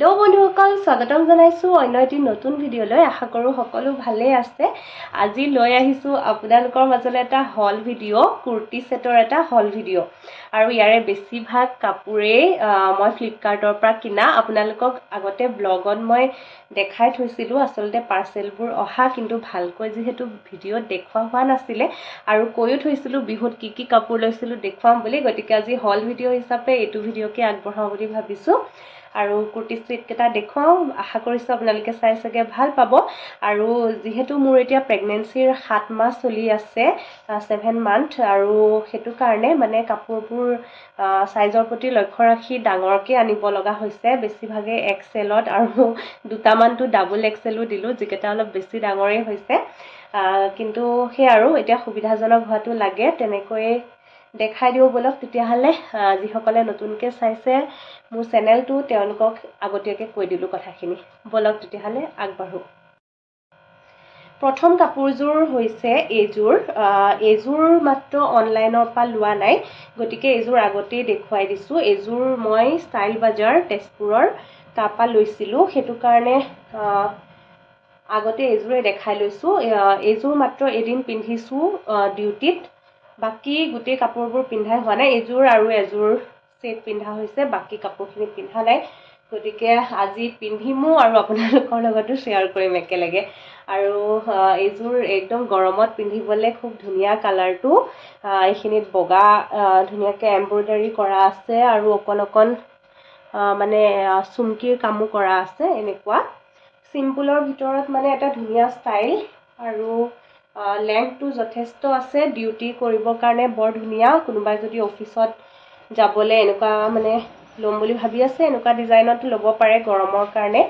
Hello' বন্ধুসকল, স্বাগতম জনাইছো অন্য এটি নতুন ভিডিঅ'লৈ। আশা কৰোঁ সকলো ভালেই আছে। আজি লৈ আহিছোঁ আপোনালোকৰ মাজলৈ এটা হল ভিডিঅ', কুৰ্তি সেটৰ এটা হল ভিডিঅ'। আৰু ইয়াৰে বেছিভাগ কাপোৰেই মই ফ্লিপকাৰ্টৰ পৰা কিনা। আপোনালোকক আগতে ব্লগত মই দেখাই থৈছিলোঁ আচলতে পাৰ্চেলবোৰ অহা, কিন্তু ভালকৈ যিহেতু ভিডিঅ'ত দেখুওৱা হোৱা নাছিলে আৰু কৈও থৈছিলোঁ বিহুত কি কি কাপোৰ লৈছিলোঁ দেখুৱাম বুলি, গতিকে আজি হল ভিডিঅ' হিচাপে এইটো ভিডিঅ'কে আগবঢ়াওঁ বুলি ভাবিছোঁ। আৰু কুৰ্তি ছেটকেইটা দেখুৱাওঁ, আশা কৰিছোঁ আপোনালোকে চাই চাগে ভাল পাব। আৰু যিহেতু মোৰ এতিয়া প্ৰেগনেঞ্চিৰ 7 মাহ চলি আছে, 7 মান্থ, আৰু সেইটো কাৰণে মানে কাপোৰবোৰ চাইজৰ প্ৰতি লক্ষ্য ৰাখি ডাঙৰকৈ আনিব লগা হৈছে। বেছিভাগে এক্সেলত আৰু দুটামানটো ডাবল এক্সেলো দিলোঁ, যিকেইটা অলপ বেছি ডাঙৰেই হৈছে। কিন্তু সেই আৰু এতিয়া সুবিধাজনক হোৱাটো লাগে, তেনেকৈয়ে দেখাই দিওঁ বলক তেতিয়াহ'লে। যিসকলে নতুনকৈ চাইছে মোৰ চেনেলটো, তেওঁলোকক আগতীয়াকৈ কৈ দিলোঁ কথাখিনি। বলক তেতিয়াহ'লে আগবাঢ়োঁ। প্ৰথম কাপোৰযোৰ হৈছে এইযোৰ মাত্ৰ অনলাইনৰ পৰা লোৱা নাই, গতিকে এইযোৰ আগতেই দেখুৱাই দিছোঁ। এইযোৰ মই ষ্টাইল বাজাৰ তেজপুৰৰ তাৰপৰা লৈছিলোঁ, সেইটো কাৰণে আগতে এইযোৰে দেখাই লৈছোঁ। এইযোৰ মাত্ৰ এদিন পিন্ধিছোঁ ডিউটিত, বাকী গোটেই কাপোৰবোৰ পিন্ধাই হোৱা নাই। এইযোৰ আৰু এযোৰ ছেট পিন্ধা হৈছে, বাকী কাপোৰখিনি পিন্ধা নাই। গতিকে আজি পিন্ধিমো আৰু আপোনালোকৰ লগতো শ্বেয়াৰ কৰিম একেলগে। আৰু এইযোৰ একদম গৰমত পিন্ধিবলৈ খুব ধুনীয়া কালাৰটো। এইখিনিত বগা ধুনীয়াকৈ এম্ব্ৰইডাৰী কৰা আছে আৰু অকণ মানে চুমকিৰ কামো কৰা আছে। এনেকুৱা চিম্পুলৰ ভিতৰত মানে এটা ধুনীয়া ষ্টাইল, আৰু লেংথটো যথেষ্ট আছে। ডিউটি কৰিবৰ কাৰণে বৰ ধুনীয়া। কোনোবাই যদি অফিচত যাবলৈ এনেকুৱা মানে ল'ম বুলি ভাবি আছে, এনেকুৱা ডিজাইনত ল'ব পাৰে গৰমৰ কাৰণে।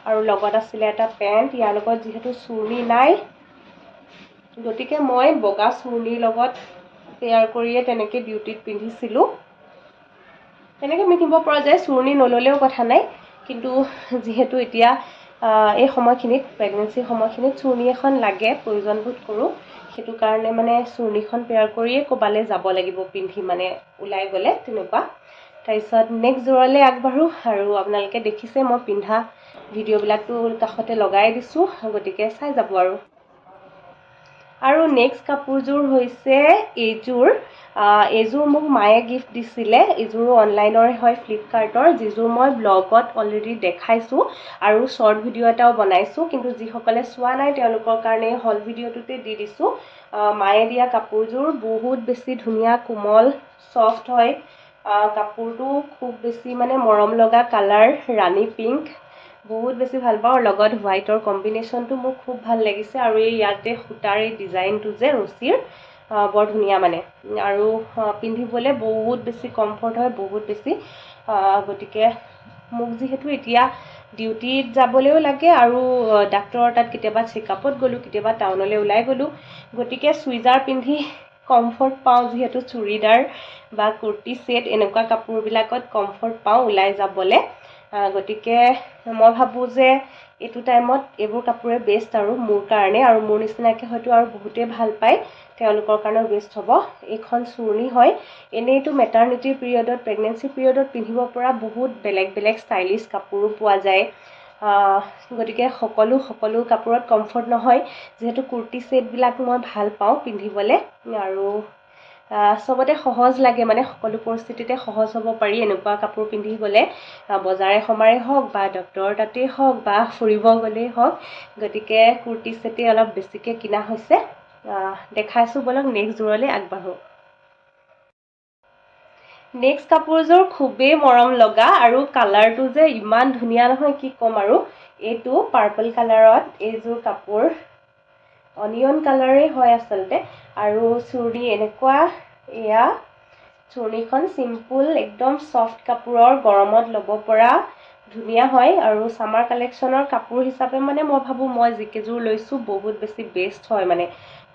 আৰু লগত আছিলে এটা পেণ্ট। ইয়াৰ লগত যিহেতু চুৰ্ণি নাই, গতিকে মই বগা চুৰ্ণিৰ লগত পেয়াৰ কৰিয়ে তেনেকৈ ডিউটিত পিন্ধিছিলোঁ। তেনেকৈ পিন্ধিব পৰা যায়, চুৰ্ণি নল'লেও কথা নাই। কিন্তু যিহেতু এতিয়া এই সময়খিনিত প্ৰেগনেঞ্চিৰ সময়খিনিত চুৰ্ণি এখন লাগে, প্ৰয়োজন বোধ কৰোঁ, সেইটো কাৰণে মানে চুৰ্ণিখন পেয়াৰ কৰিয়ে ক'ৰবালৈ যাব লাগিব পিন্ধি, মানে ওলাই গ'লে তেনেকুৱা। তাৰপিছত নেক্সট যোৰলৈ আগবাঢ়োঁ। আৰু আপোনালোকে দেখিছে মই পিন্ধা ভিডিঅ'বিলাকটো কাষতে লগাই দিছোঁ, গতিকে চাই যাব আৰু নেক্সট কাপোৰযোৰ হৈছে এইযোৰ মোক মায়ে গিফ্ট দিছিলে। এইযোৰো অনলাইনৰে হয়, ফ্লিপকাৰ্টৰ, যিযোৰ মই ব্লগত অলৰেডি দেখাইছোঁ আৰু শ্বৰ্ট ভিডিঅ' এটাও বনাইছোঁ। কিন্তু যিসকলে চোৱা নাই তেওঁলোকৰ কাৰণে হল ভিডিঅ'টোতে দি দিছোঁ। মায়ে দিয়া কাপোৰযোৰ বহুত বেছি ধুনীয়া, কোমল, ছফ্ট হয়। কাপোৰটো খুব বেছি মানে মৰম লগা কালাৰ, ৰাণী পিংক, বহুত বেছি ভাল পাওঁ। লগত হোৱাইটৰ কম্বিনেশ্যনটো মোৰ খুব ভাল লাগিছে। আৰু এই ইয়াতে সূতাৰ এই ডিজাইনটো যে ৰছীৰ, বৰ ধুনীয়া মানে, আৰু পিন্ধিবলৈ বহুত বেছি কমফৰ্ট হয়, বহুত বেছি। গতিকে মোক যিহেতু এতিয়া ডিউটিত যাবলৈও লাগে আৰু ডাক্তৰৰ তাত কেতিয়াবা চেকআপত গ'লোঁ, কেতিয়াবা টাউনলৈ ওলাই গ'লোঁ, গতিকে চুইজাৰ পিন্ধি কমফৰ্ট পাওঁ। যিহেতু চুৰিদাৰ বা কুৰ্তি ছেট এনেকুৱা কাপোৰবিলাকত কমফৰ্ট পাওঁ ওলাই যাবলৈ। গতিকে মই ভাবোঁ যে এইটো টাইমত এইবোৰ কাপোৰে বেষ্ট আৰু মোৰ কাৰণে, আৰু মোৰ নিচিনাকৈ হয়তো আৰু বহুতেই ভাল পায়, তেওঁলোকৰ কাৰণেও বেষ্ট হ'ব। এইখন চুৰ্ণি হয়। এনেইতো মেটাৰনিটিৰ পিৰিয়ডত, প্ৰেগনেঞ্চি পিৰিয়ডত পিন্ধিব পৰা বহুত বেলেগ বেলেগ ষ্টাইলিছ কাপোৰো পোৱা যায়। গতিকে সকলো কাপোৰত কমফৰ্ট নহয়, যিহেতু কুৰ্তি ছেটবিলাক মই ভাল পাওঁ পিন্ধিবলৈ, আৰু চবতে সহজ লাগে, মানে সকলো পৰিস্থিতিতে সহজ হ'ব পাৰি এনেকুৱা কাপোৰ পিন্ধি গ'লে, বজাৰে সমাৰে হওক বা ডক্তৰৰ তাতেই হওক বা ফুৰিব গ'লেই হওক। গতিকে কুৰ্তি ছেটেই অলপ বেছিকৈ কিনা হৈছে। দেখাইছোঁ বলক নেক্সট যোৰলৈ আগবাঢ়োঁ। নেক্সট কাপোৰযোৰ খুবেই মৰম লগা, আৰু কালাৰটো যে ইমান ধুনীয়া নহয় কি ক'ম আৰু। এইটো পাৰ্পল কালাৰত এইযোৰ কাপোৰ, অনিয়ন কালাৰেই হয় আচলতে। আৰু চুৰ্ণি এনেকুৱা, এয়া চুৰ্ণিখন চিম্পুল, একদম ছফ্ট কাপোৰৰ, গৰমত ল'ব পৰা ধুনীয়া হয়। আৰু ছামাৰ কালেকশ্যনৰ কাপোৰ হিচাপে মানে মই ভাবোঁ মই যিকেইযোৰ লৈছোঁ বহুত বেছি বেষ্ট হয়, মানে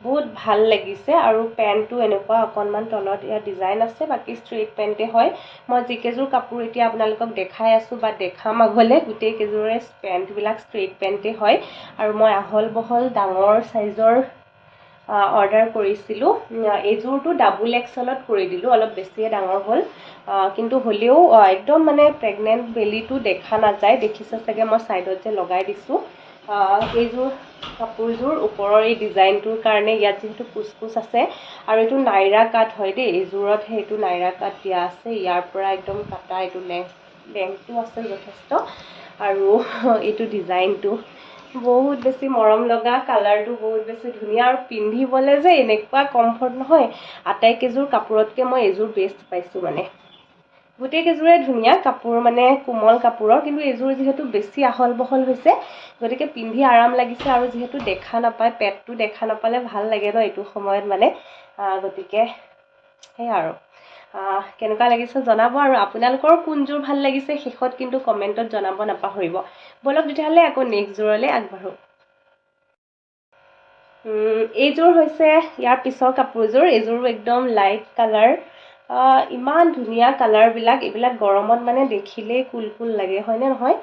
বহুত ভাল লাগিছে। আৰু পেণ্টটো এনেকুৱা অকণমান তলত ইয়াত ডিজাইন আছে, বাকী ষ্ট্ৰেইট পেণ্টে হয়। মই যিকেইযোৰ কাপোৰ এতিয়া আপোনালোকক দেখাই আছোঁ বা দেখাম আগলৈ, গোটেইকেইযোৰে পেণ্টবিলাক ষ্ট্ৰেইট পেণ্টে হয়। আৰু মই আহল বহল ডাঙৰ চাইজৰ অৰ্ডাৰ কৰিছিলোঁ এইযোৰটো ডাবল এক্সেলত কৰি দিলোঁ অলপ বেছিয়ে ডাঙৰ হ'ল কিন্তু হ'লেও একদম মানে প্ৰেগনেণ্ট বেলিটো দেখা নাযায় দেখিছে চাগে মই ছাইডত যে লগাই দিছোঁ এইযোৰ কাপোৰযোৰ ওপৰৰ এই ডিজাইনটোৰ কাৰণে ইয়াত যিহেতু কুচকুচ আছে আৰু এইটো নাইৰা কাট হয় দেই এইযোৰত সেইটো নাইৰা কাট দিয়া আছে ইয়াৰ পৰা একদম কাটা এইটো লেংথটো আছে যথেষ্ট আৰু এইটো ডিজাইনটো বহুত বেছি মৰম লগা কালাৰটো বহুত বেছি ধুনীয়া আৰু পিন্ধিবলৈ যে এনেকুৱা কমফৰ্ট নহয় আটাইকেইযোৰ কাপোৰতকৈ মই এইযোৰ বেষ্ট পাইছোঁ মানে গোটেইকেইযোৰে ধুনীয়া কাপোৰ মানে কোমল কাপোৰৰ কিন্তু এইযোৰ যিহেতু বেছি আহল বহল হৈছে গতিকে পিন্ধি আৰাম লাগিছে আৰু যিহেতু দেখা নাপায় পেটটো দেখা নাপালে ভাল লাগে ন এইটো সময়ত মানে গতিকে সেয়া আৰু কেনেকুৱা লাগিছে জনাব আৰু আপোনালোকৰ কোনযোৰ ভাল লাগিছে শেষত কিন্তু কমেণ্টত জনাব নাপাহৰিব বলক তেতিয়াহ'লে আকৌ নেক্সট যোৰলৈ আগবাঢ়ো এইযোৰ হৈছে ইয়াৰ পিছৰ কাপোৰযোৰ এইযোৰো একদম লাইট কালাৰ ইমান ধুনীয়া কালাৰবিলাক এইবিলাক গৰমত মানে দেখিলেই কুল কুল লাগে হয়নে নহয়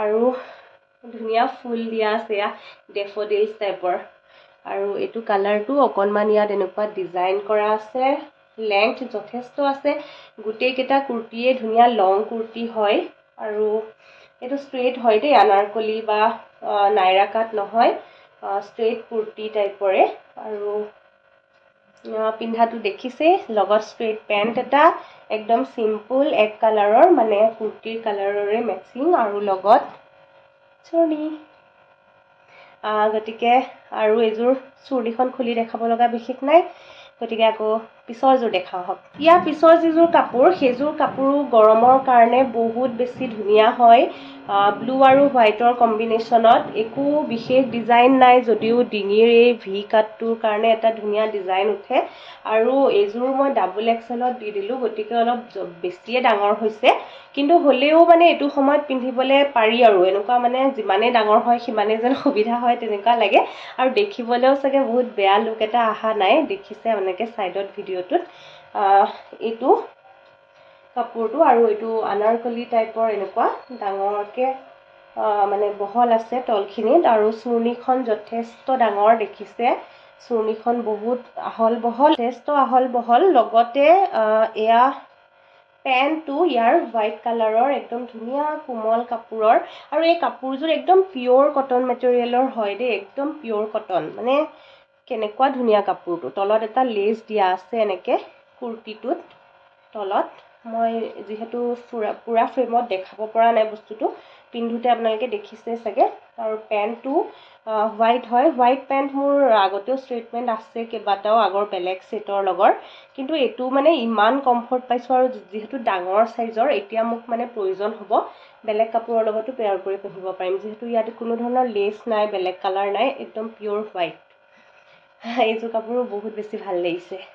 আৰু ধুনীয়া ফুল দিয়া আছে এয়া ডেফোডিলছ টাইপৰ আৰু এইটো কালাৰটো অকণমান ইয়াত এনেকুৱা ডিজাইন কৰা আছে লেংথ যথেষ্ট আছে গোটেইকেইটা কুৰ্তিয়ে ধুনীয়া লং কুৰ্তি হয় আৰু এইটো ষ্ট্ৰেইট হয় দেই আনাৰকলি বা নাইৰা কাট নহয় ষ্ট্ৰেইট কুৰ্তি টাইপৰে আৰু পিন্ধাটো দেখিছেই লগত ষ্ট্ৰেইট পেণ্ট এটা একদম চিম্পুল এক কালাৰৰ মানে কুৰ্তিৰ কালাৰৰে মেচিং আৰু লগত চুৰ্ণি গতিকে আৰু এইযোৰ চুৰ্ণিখন খুলি দেখাব লগা বিশেষ নাই গতিকে আকৌ পিছৰযোৰ দেখাওঁ হওক ইয়াৰ পিছৰ যিযোৰ কাপোৰ সেইযোৰ কাপোৰো গৰমৰ কাৰণে বহুত বেছি ধুনীয়া হয় ব্লু আৰু হোৱাইটৰ কম্বিনেশ্যনত একো বিশেষ ডিজাইন নাই যদিও ডিঙিৰ এই ভি কাটটোৰ কাৰণে এটা ধুনীয়া ডিজাইন উঠে আৰু এইযোৰ মই ডাবল এক্সেলত দি দিলোঁ গতিকে অলপ বেছিয়ে ডাঙৰ হৈছে কিন্তু হ'লেও মানে এইটো সময়ত পিন্ধিবলৈ পাৰি আৰু এনেকুৱা মানে যিমানেই ডাঙৰ হয় সিমানেই যেন সুবিধা হয় তেনেকুৱা লাগে আৰু দেখিবলৈও চাগে বহুত বেয়া লুক এটা অহা নাই দেখিছে এনেকৈ ছাইডত ভিডিঅ'টোত এইটো কাপোৰটো আৰু এইটো আনাৰকলি টাইপৰ এনেকুৱা ডাঙৰকৈ মানে বহল আছে তলখিনিত আৰু চুৰ্ণিখন যথেষ্ট ডাঙৰ দেখিছে চুৰ্ণিখন বহুত আহল বহল যথেষ্ট আহল বহল লগতে এয়া পেণ্টটো ইয়াৰ হোৱাইট কালাৰৰ একদম ধুনীয়া কোমল কাপোৰৰ আৰু এই কাপোৰযোৰ একদম পিয়'ৰ কটন মেটেৰিয়েলৰ হয় দেই একদম পিয়'ৰ কটন মানে কেনেকুৱা ধুনীয়া কাপোৰটো তলত এটা লেচ দিয়া আছে এনেকৈ কুৰ্তিটোত তলত মই যিহেতু পুৰা ফ্ৰেমত দেখাব পৰা নাই বস্তুটো পিন্ধোতে আপোনালোকে দেখিছে চাগে আৰু পেণ্টটো হোৱাইট হয় হোৱাইট পেণ্ট মোৰ আগতেও ষ্ট্ৰেইট পেণ্ট আছে কেইবাটাও আগৰ বেলেগ ছেটৰ লগৰ কিন্তু এইটো মানে ইমান কমফৰ্ট পাইছোঁ আৰু যিহেতু ডাঙৰ চাইজৰ এতিয়া মোক মানে প্ৰয়োজন হ'ব বেলেগ কাপোৰৰ লগতো পেয়াৰ কৰি পিন্ধিব পাৰিম যিহেতু ইয়াত কোনো ধৰণৰ লেচ নাই বেলেগ কালাৰ নাই একদম পিয়'ৰ হোৱাইট এইযোৰ কাপোৰো বহুত বেছি ভাল লাগিছে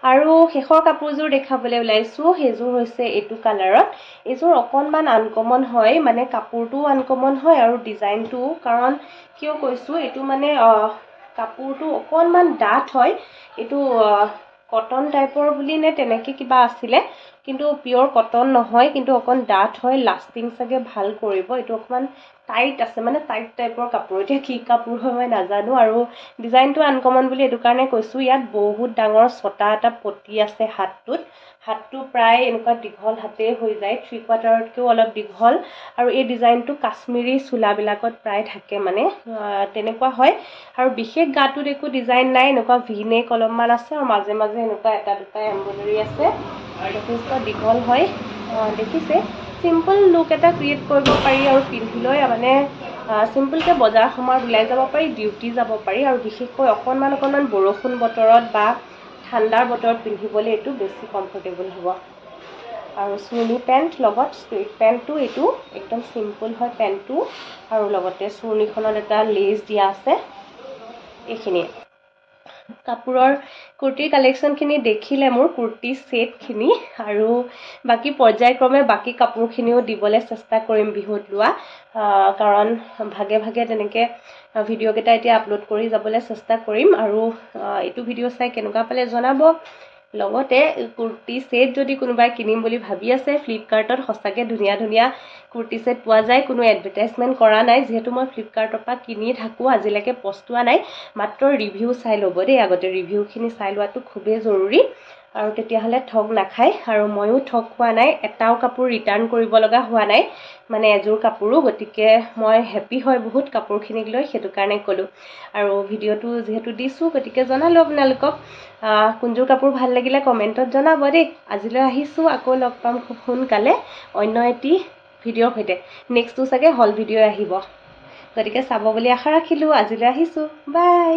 আৰু শেষৰ কাপোৰযোৰ দেখাবলৈ ওলাইছোঁ সেইযোৰ হৈছে এইটো কালাৰত এইযোৰ অকণমান আনকমন হয় মানে কাপোৰটোও আনকমন হয় আৰু ডিজাইনটোও কাৰণ কিয় কৈছোঁ এইটো মানে কাপোৰটো অকণমান ডাঠ হয় এইটো কটন টাইপৰ বুলি নে তেনেকৈ কিবা আছিলে কিন্তু পিয়'ৰ কটন নহয় কিন্তু অকণ ডাঠ হয় লাষ্টিং চাগে ভাল কৰিব এইটো অকণমান টাইট আছে মানে টাইট টাইপৰ কাপোৰ এতিয়া কি কাপোৰ হয় মই নাজানো আৰু ডিজাইনটো আনকমন বুলি এইটো কাৰণে কৈছোঁ ইয়াত বহুত ডাঙৰ ছটা এটা পতি আছে হাতটো প্ৰায় এনেকুৱা দীঘল হাতেই হৈ যায় 3/4তকৈও অলপ দীঘল আৰু এই ডিজাইনটো কাশ্মীৰী চোলাবিলাকত প্ৰায় থাকে মানে তেনেকুৱা হয় আৰু বিশেষ গাটোত একো ডিজাইন নাই এনেকুৱা ভি নেক অলপমান আছে আৰু মাজে মাজে এনেকুৱা এটা দুটা এম্ব্ৰইডাৰী আছে যথেষ্ট দীঘল হয় দেখিছে চিম্পল লুক এটা ক্ৰিয়েট কৰিব পাৰি আৰু পিন্ধি লৈ মানে চিম্পলকৈ বজাৰ সমাৰ ওলাই যাব পাৰি ডিউটি যাব পাৰি আৰু বিশেষকৈ অকণমান বৰষুণ বতৰত বা ঠাণ্ডাৰ বতৰত পিন্ধিবলৈ এইটো বেছি কমফৰ্টেবল হ'ব আৰু চুৰ্ণি পেণ্ট লগত ষ্ট্ৰেইট পেণ্টটো এইটো একদম চিম্পল হয় পেণ্টটো আৰু লগতে চুৰ্ণিখনত এটা লেচ দিয়া আছে এইখিনিয়ে কাপোৰৰ কুৰ্তিৰ কালেকশ্যনখিনি দেখিলে মোৰ কুৰ্তি ছেটখিনি আৰু বাকী পৰ্যায়ক্ৰমে বাকী কাপোৰখিনিও দিবলৈ চেষ্টা কৰিম বিহুত লোৱা কাৰণ ভাগে ভাগে তেনেকৈ ভিডিঅ'কেইটা এতিয়া আপলোড কৰি যাবলৈ চেষ্টা কৰিম আৰু এইটো ভিডিঅ' চাই কেনেকুৱা পালে জনাব লগতে কুৰ্তি ছেট যদি কোনোবাই কিনিম বুলি ভাবি আছে, ফ্লিপকাৰ্টত সঁচাকৈ ধুনীয়া ধুনীয়া কুৰ্তি ছেট পোৱা যায়। কোনো এডভাৰটাইজমেণ্ট কৰা নাই, যিহেতু মই ফ্লিপকাৰ্টৰ পৰা কিনি থাকোঁ, আজিলৈকে পস্তোৱা নাই। মাত্ৰ ৰিভিউ চাই ল'ব দেই, আগতে ৰিভিউখিনি চাই লোৱাটো খুবেই জৰুৰী, আৰু তেতিয়াহ'লে ঠগ নাখায়। আৰু ময়ো ঠগ খোৱা নাই, এটাও কাপোৰ ৰিটাৰ্ণ কৰিব লগা হোৱা নাই, মানে এযোৰ কাপোৰো। গতিকে মই হেপ্পী হয় বহুত কাপোৰখিনিক লৈ, সেইটো কাৰণে ক'লোঁ। আৰু ভিডিঅ'টো যিহেতু দিছোঁ, গতিকে জনালোঁ আপোনালোকক। কোনযোৰ কাপোৰ ভাল লাগিলে কমেণ্টত জনাব দেই। আজিলৈ আহিছোঁ, আকৌ লগ পাম খুব সোনকালে অন্য এটি ভিডিঅ'ৰ সৈতে। নেক্সটটো চাগে হল ভিডিঅ' আহিব, গতিকে চাব বুলি আশা ৰাখিলোঁ। আজিলৈ আহিছোঁ, বাই।